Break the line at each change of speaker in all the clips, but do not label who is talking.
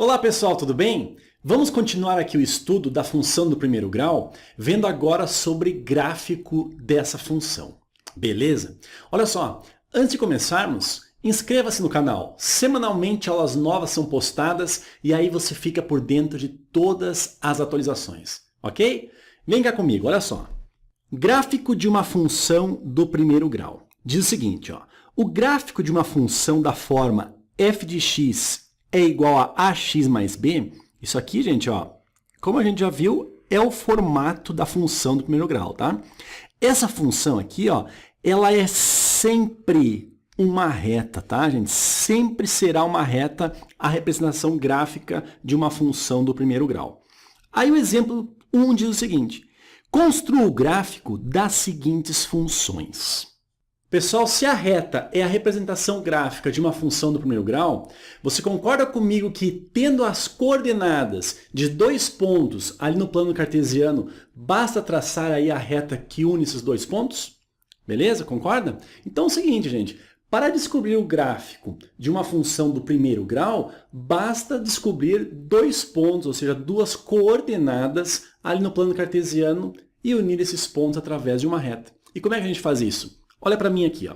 Olá pessoal, tudo bem? Vamos continuar aqui o estudo da função do primeiro grau, vendo agora sobre gráfico dessa função. Beleza? Olha só, antes de começarmos, inscreva-se no canal. Semanalmente aulas novas são postadas e aí você fica por dentro de todas as atualizações, ok? Vem cá comigo, olha só. Gráfico de uma função do primeiro grau. Diz o seguinte, ó, o gráfico de uma função da forma f de x é igual a ax mais b, isso aqui, gente, ó, como a gente já viu, é o formato da função do primeiro grau, tá? Essa função aqui, ó, ela é sempre uma reta, tá, gente? Sempre será uma reta a representação gráfica de uma função do primeiro grau. Aí o exemplo 1 diz o seguinte, construa o gráfico das seguintes funções. Pessoal, se a reta é a representação gráfica de uma função do primeiro grau, você concorda comigo que, tendo as coordenadas de dois pontos ali no plano cartesiano, basta traçar aí a reta que une esses dois pontos? Beleza? Concorda? Então é o seguinte, gente. Para descobrir o gráfico de uma função do primeiro grau, basta descobrir dois pontos, ou seja, duas coordenadas ali no plano cartesiano e unir esses pontos através de uma reta. E como é que a gente faz isso? Olha para mim aqui, ó.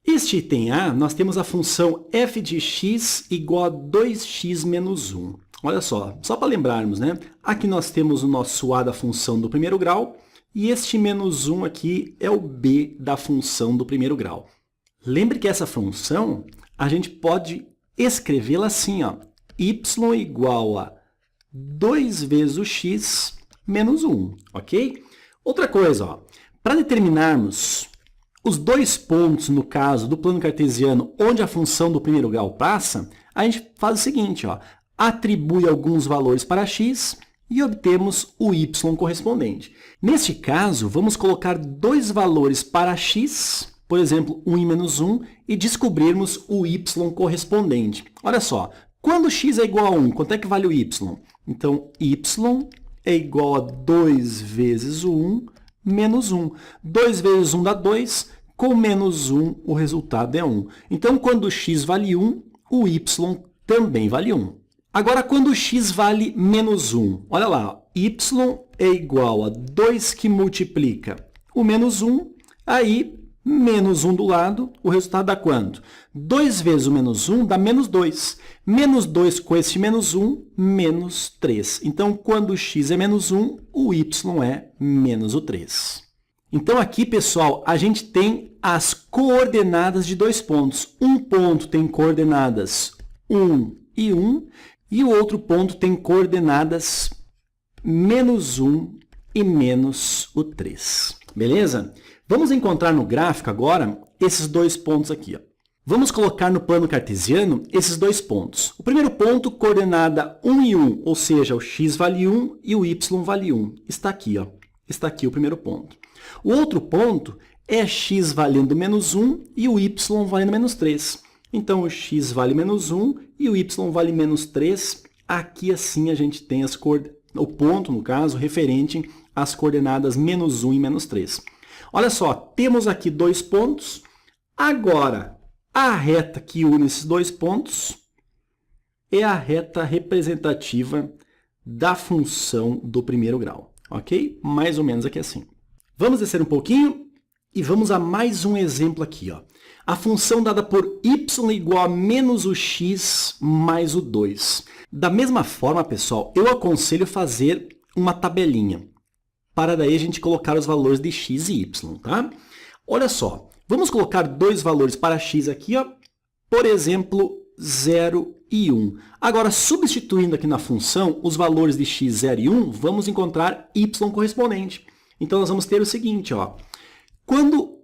Este item A, nós temos a função f de x igual a 2x menos 1. Olha só para lembrarmos, né? Aqui nós temos o nosso a da função do primeiro grau, e este menos 1 aqui é o b da função do primeiro grau. Lembre que essa função, a gente pode escrevê-la assim, ó, y igual a 2 vezes o x menos 1, ok? Outra coisa, ó, para determinarmos os dois pontos, no caso do plano cartesiano, onde a função do primeiro grau passa, a gente faz o seguinte, ó, atribui alguns valores para x e obtemos o y correspondente. Neste caso, vamos colocar dois valores para x, por exemplo, 1 e menos 1, e descobrirmos o y correspondente. Olha só, quando x é igual a 1, quanto é que vale o y? Então, y é igual a 2 vezes o 1 menos 1. 2 vezes 1 dá 2, com menos 1 o resultado é 1. Então, quando x vale 1, o y também vale 1. Agora, quando x vale menos 1, olha lá, y é igual a 2 que multiplica o menos 1, aí menos 1 do lado, o resultado dá quanto? 2 vezes o menos 1 dá menos 2. Menos 2 com esse menos 1, menos 3. Então, quando x é menos 1, o y é menos o 3. Então, aqui, pessoal, a gente tem as coordenadas de dois pontos. Um ponto tem coordenadas 1 e 1, e o outro ponto tem coordenadas menos 1 e menos o 3. Beleza? Vamos encontrar no gráfico agora esses dois pontos aqui, ó. Vamos colocar no plano cartesiano esses dois pontos. O primeiro ponto, coordenada 1 e 1, ou seja, o x vale 1 e o y vale 1. Está aqui, ó. Está aqui o primeiro ponto. O outro ponto é x valendo menos 1 e o y valendo menos 3. Então, o x vale menos 1 e o y vale menos 3. Aqui, assim, a gente tem o ponto, no caso, referente às coordenadas menos 1 e menos 3. Olha só, temos aqui dois pontos. Agora, a reta que une esses dois pontos é a reta representativa da função do primeiro grau, ok? Mais ou menos aqui assim. Vamos descer um pouquinho e vamos a mais um exemplo aqui, ó. A função dada por y igual a menos o x mais o 2. Da mesma forma, pessoal, eu aconselho fazer uma tabelinha, para daí a gente colocar os valores de x e y, tá? Olha só, vamos colocar dois valores para x aqui, ó, por exemplo, 0 e 1. Agora, substituindo aqui na função os valores de x, 0 e 1, vamos encontrar y correspondente. Então, nós vamos ter o seguinte, ó, quando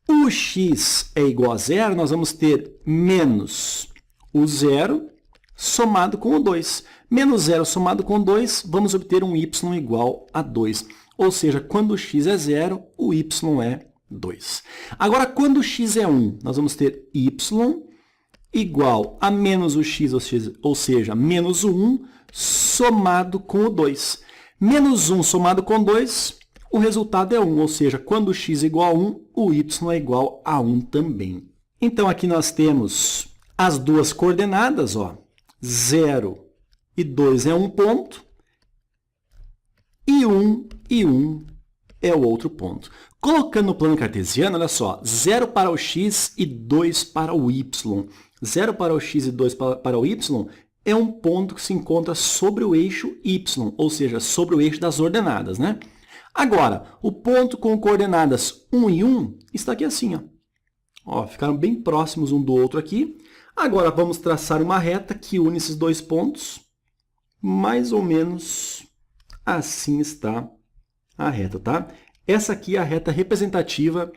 o x é igual a 0, nós vamos ter menos o 0 somado com o 2. Menos 0 somado com 2, vamos obter um y igual a 2. Ou seja, quando o x é 0, o y é 2. Agora, quando o x é 1, nós vamos ter y igual a menos o x, ou seja, menos o 1, somado com o 2. Menos 1 somado com 2, o resultado é 1. Ou seja, quando o x é igual a 1, o y é igual a 1 também. Então, aqui nós temos as duas coordenadas, ó, 0 e 2 é um ponto, e 1 é o outro ponto. Colocando no plano cartesiano, olha só, 0 para o x e 2 para o y. 0 para o x e 2 para o y é um ponto que se encontra sobre o eixo y, ou seja, sobre o eixo das ordenadas, né? Agora, o ponto com coordenadas 1 e 1 está aqui assim, ó. Ó, ficaram bem próximos um do outro aqui. Agora, vamos traçar uma reta que une esses dois pontos. Mais ou menos assim está a reta, tá? Essa aqui é a reta representativa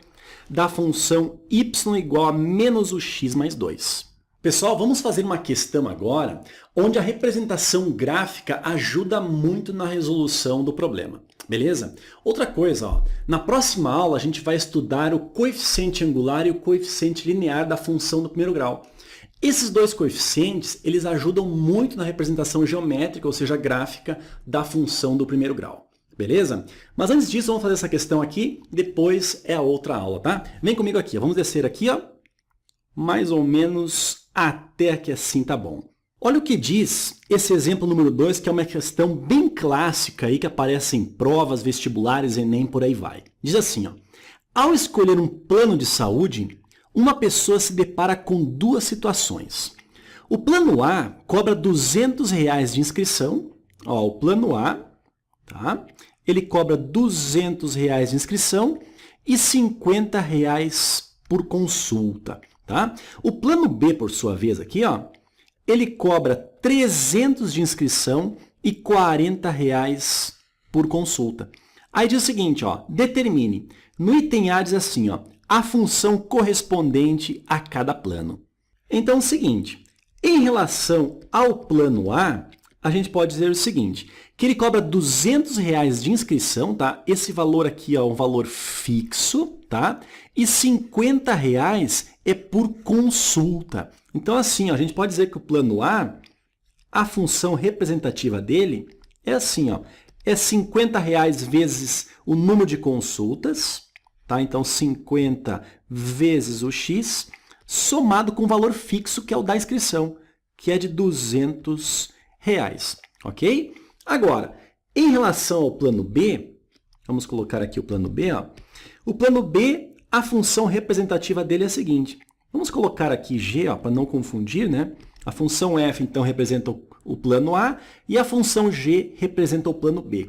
da função y igual a menos o x mais 2. Pessoal, vamos fazer uma questão agora onde a representação gráfica ajuda muito na resolução do problema, beleza? Outra coisa, ó, na próxima aula a gente vai estudar o coeficiente angular e o coeficiente linear da função do primeiro grau. Esses dois coeficientes, eles ajudam muito na representação geométrica, ou seja, gráfica, da função do primeiro grau. Beleza? Mas antes disso, vamos fazer essa questão aqui, depois é a outra aula, tá? Vem comigo aqui, ó. Vamos descer aqui, ó, mais ou menos até que assim tá bom. Olha o que diz esse exemplo número 2, que é uma questão bem clássica aí, que aparece em provas, vestibulares, Enem, por aí vai. Diz assim, ó, ao escolher um plano de saúde, uma pessoa se depara com duas situações. O plano A cobra R$ 200 de inscrição. Ó, o plano A, tá? Ele cobra R$ 200 de inscrição e R$ 50 por consulta, tá? O plano B, por sua vez, aqui, ó, ele cobra 300 de inscrição e R$ 40 por consulta. Aí diz o seguinte, ó, determine. No item A diz assim, ó, a função correspondente a cada plano. Então, é o seguinte, em relação ao plano A, a gente pode dizer o seguinte, que ele cobra R$ 200 de inscrição, tá? Esse valor aqui é um valor fixo, tá? E R$ 50 é por consulta. Então, assim, ó, a gente pode dizer que o plano A, a função representativa dele é assim, ó, é R$ 50 vezes o número de consultas, tá? Então, 50 vezes o x, somado com o valor fixo, que é o da inscrição, que é de R$ 200, ok? Agora, em relação ao plano B, vamos colocar aqui o plano B, ó. O plano B, a função representativa dele é a seguinte. Vamos colocar aqui g, para não confundir, né? A função f, então, representa o plano A e a função g representa o plano B.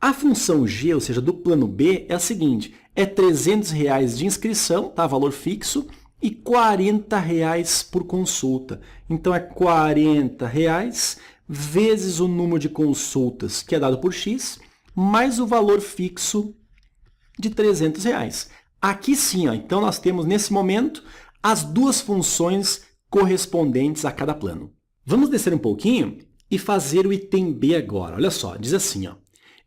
A função g, ou seja, do plano B, é a seguinte, é R$ 300 de inscrição, tá? Valor fixo, e R$ 40 por consulta. Então, é R$ 40 vezes o número de consultas, que é dado por x, mais o valor fixo de R$ 300. Aqui sim, ó, então nós temos, nesse momento, as duas funções correspondentes a cada plano. Vamos descer um pouquinho e fazer o item B agora. Olha só, diz assim, ó,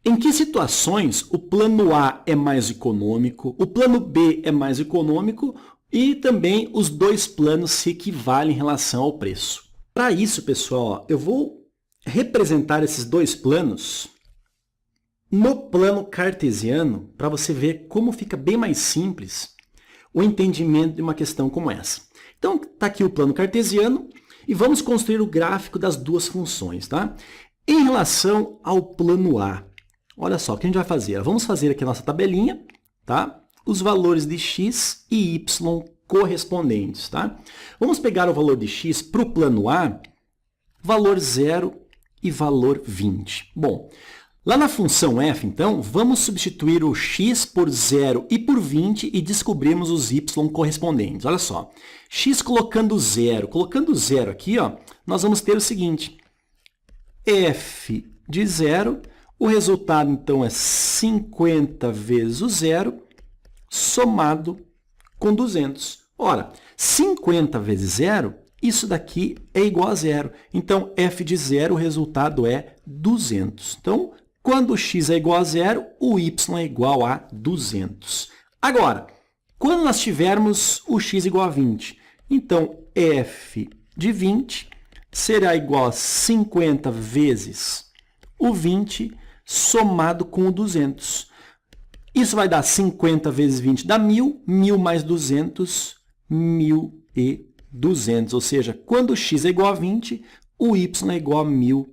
em que situações o plano A é mais econômico, o plano B é mais econômico e também os dois planos se equivalem em relação ao preço. Para isso, pessoal, ó, eu vou representar esses dois planos no plano cartesiano para você ver como fica bem mais simples o entendimento de uma questão como essa. Então, está aqui o plano cartesiano e vamos construir o gráfico das duas funções, tá? Em relação ao plano A, olha só, o que a gente vai fazer? Vamos fazer aqui a nossa tabelinha, tá? Os valores de x e y correspondentes, tá? Vamos pegar o valor de x para o plano A, valor 0 e valor 20. Bom, lá na função f, então, vamos substituir o x por 0 e por 20 e descobrimos os y correspondentes. Olha só, x colocando 0. Colocando 0 aqui, ó, nós vamos ter o seguinte, f de 0, o resultado, então, é 50 vezes o 0, somado com 200. Ora, 50 vezes 0, isso daqui é igual a 0. Então, f de 0, o resultado é 200. Então, quando o x é igual a 0, o y é igual a 200. Agora, quando nós tivermos o x igual a 20, então, f de 20 será igual a 50 vezes o 20 somado com o 200. Isso vai dar 50 vezes 20 dá 1.000, 1.000 mais 200, 1.200. Ou seja, quando o x é igual a 20, o y é igual a 1.200.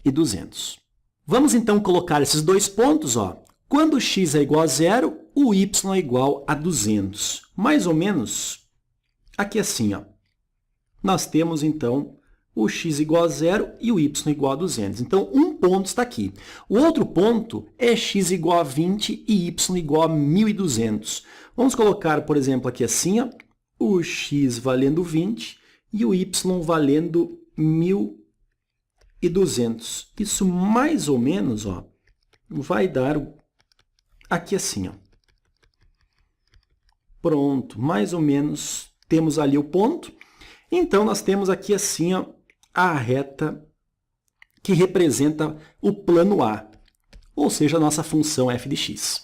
1.200. Vamos então colocar esses dois pontos, ó. Quando x é igual a 0, o y é igual a 200. Mais ou menos aqui assim, ó. Nós temos então o x igual a 0 e o y igual a 200. Então, um ponto está aqui. O outro ponto é x igual a 20 e y igual a 1.200. Vamos colocar, por exemplo, aqui assim, ó, o x valendo 20 e o y valendo 1.200. Isso mais ou menos, ó, vai dar aqui assim, ó. Pronto, mais ou menos temos ali o ponto. Então, nós temos aqui assim, ó, a reta que representa o plano A, ou seja, a nossa função f de x.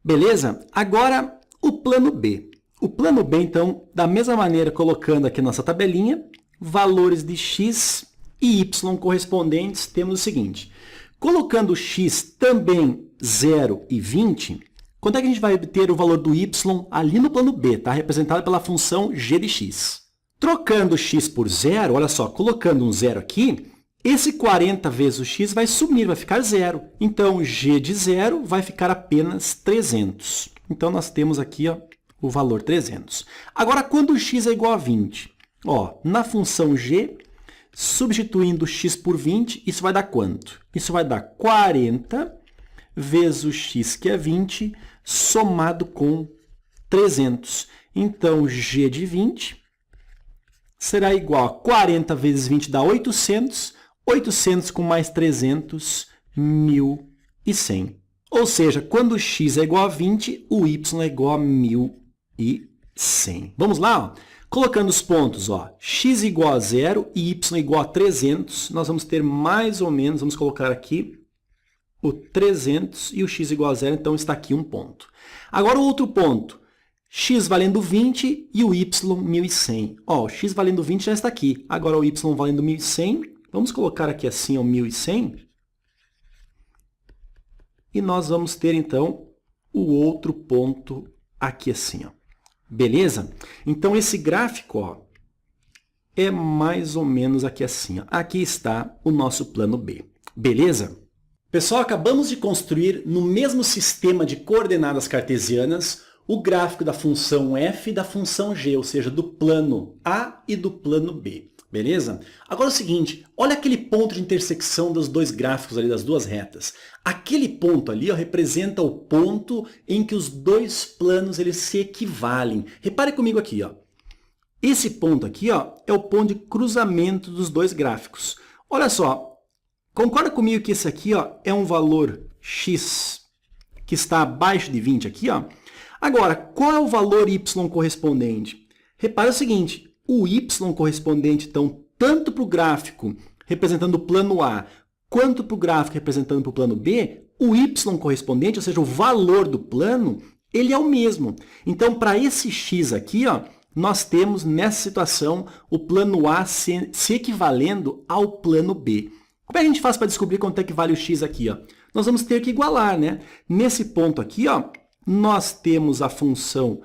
Beleza? Agora, o plano B. O plano B, então, da mesma maneira, colocando aqui a nossa tabelinha, valores de x e y correspondentes, temos o seguinte. Colocando x também 0 e 20, quanto é que a gente vai obter o valor do y ali no plano B, tá? Representado pela função g de x. Trocando x por 0, olha só, colocando um 0 aqui, esse 40 vezes o x vai sumir, vai ficar 0. Então, g de 0 vai ficar apenas 300. Então, nós temos aqui, ó, o valor 300. Agora, quando o x é igual a 20, ó, na função g, substituindo x por 20, isso vai dar quanto? Isso vai dar 40 vezes o x, que é 20, somado com 300. Então, g de 20 será igual a 40 vezes 20 dá 800, 800 com mais 300, 1.100. Ou seja, quando x é igual a 20, o y é igual a 1.100. Vamos lá? Ó. Colocando os pontos, ó, x igual a 0 e y igual a 300, nós vamos ter mais ou menos, vamos colocar aqui o 300 e o x igual a 0, então está aqui um ponto. Agora o outro ponto. X valendo 20 e o y 1.100. Ó, o x valendo 20 já está aqui. Agora o y valendo 1.100. Vamos colocar aqui assim, ó, 1.100. E nós vamos ter, então, o outro ponto aqui assim, ó. Beleza? Então, esse gráfico, ó, é mais ou menos aqui assim, ó. Aqui está o nosso plano B. Beleza? Pessoal, acabamos de construir no mesmo sistema de coordenadas cartesianas o gráfico da função f e da função g, ou seja, do plano A e do plano B. Beleza? Agora é o seguinte, olha aquele ponto de intersecção dos dois gráficos ali, das duas retas. Aquele ponto ali, ó, representa o ponto em que os dois planos eles se equivalem. Repare comigo aqui, ó. Esse ponto aqui, ó, é o ponto de cruzamento dos dois gráficos. Olha só, concorda comigo que esse aqui, ó, é um valor x que está abaixo de 20 aqui, ó? Agora, qual é o valor y correspondente? Repare o seguinte, o y correspondente, então, tanto para o gráfico representando o plano A, quanto para o gráfico representando o plano B, o y correspondente, ou seja, o valor do plano, ele é o mesmo. Então, para esse x aqui, ó, nós temos, nessa situação, o plano A se equivalendo ao plano B. Como é que a gente faz para descobrir quanto é que vale o x aqui? Ó? Nós vamos ter que igualar, né? Nesse ponto aqui, ó, nós temos a função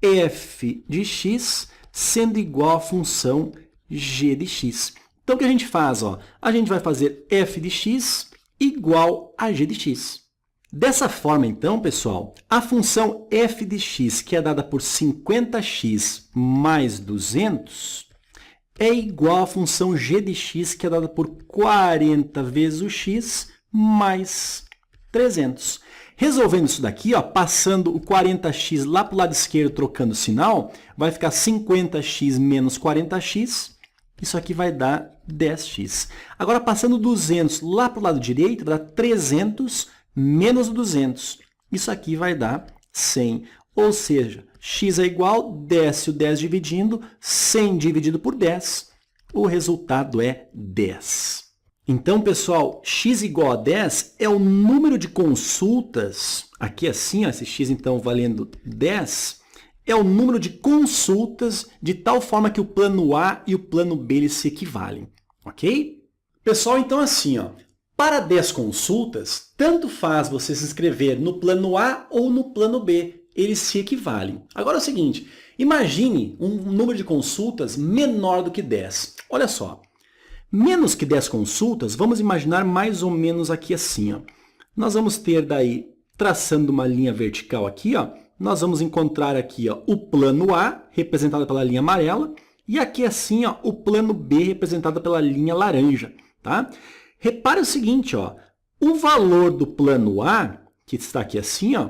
f de x sendo igual à função g de x. Então, o que a gente faz? Ó? A gente vai fazer f de x igual a g de x. Dessa forma, então, pessoal, a função f de x, que é dada por 50x mais 200, é igual à função g de x, que é dada por 40 vezes o x mais 300. Resolvendo isso daqui, ó, passando o 40x lá para o lado esquerdo, trocando o sinal, vai ficar 50x menos 40x. Isso aqui vai dar 10x. Agora, passando 200 lá para o lado direito, vai dar 300 menos 200. Isso aqui vai dar 100. Ou seja, x é igual, desce o 10 dividindo, 100 dividido por 10. O resultado é 10. Então, pessoal, x igual a 10 é o número de consultas, aqui assim, ó, esse x então valendo 10, é o número de consultas de tal forma que o plano A e o plano B eles se equivalem, ok? Pessoal, então assim, ó, para 10 consultas, tanto faz você se inscrever no plano A ou no plano B, eles se equivalem. Agora é o seguinte, imagine um número de consultas menor do que 10. Olha só. Menos que 10 consultas, vamos imaginar mais ou menos aqui assim, ó. Nós vamos ter daí, traçando uma linha vertical aqui, ó, nós vamos encontrar aqui, ó, o plano A, representado pela linha amarela, e aqui assim, ó, o plano B, representado pela linha laranja, tá? Repare o seguinte, ó, o valor do plano A, que está aqui assim, ó,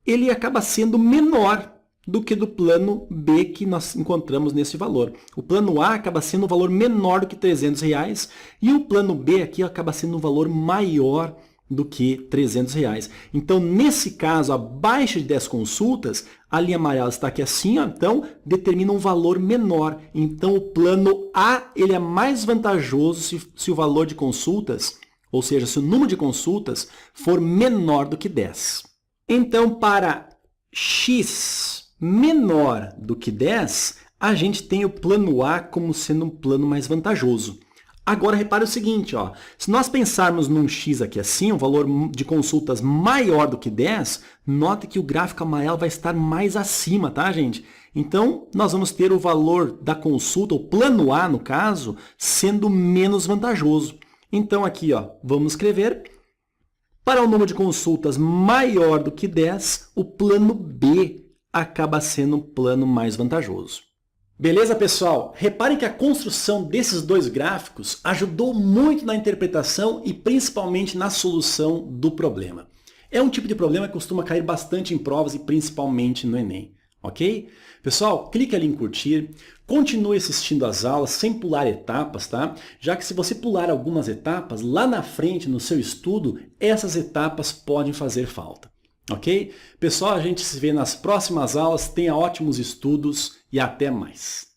ele acaba sendo menor do que do plano B que nós encontramos nesse valor. O plano A acaba sendo um valor menor do que R$300 e o plano B aqui acaba sendo um valor maior do que R$300. Então, nesse caso, abaixo de 10 consultas, a linha amarela está aqui assim, ó, então determina um valor menor. Então, o plano A ele é mais vantajoso se o valor de consultas, ou seja, se o número de consultas for menor do que 10. Então, para x menor do que 10, a gente tem o plano A como sendo um plano mais vantajoso. Agora, repare o seguinte, ó, se nós pensarmos num x aqui assim, um valor de consultas maior do que 10, note que o gráfico amarelo vai estar mais acima, tá, gente? Então, nós vamos ter o valor da consulta, o plano A, no caso, sendo menos vantajoso. Então, aqui, ó, vamos escrever, para o número de consultas maior do que 10, o plano B acaba sendo um plano mais vantajoso. Beleza, pessoal? Reparem que a construção desses dois gráficos ajudou muito na interpretação e principalmente na solução do problema. É um tipo de problema que costuma cair bastante em provas e principalmente no Enem, ok? Pessoal, clique ali em curtir, continue assistindo às aulas sem pular etapas, tá? Já que se você pular algumas etapas, lá na frente no seu estudo, essas etapas podem fazer falta. Ok? Pessoal, a gente se vê nas próximas aulas. Tenha ótimos estudos e até mais.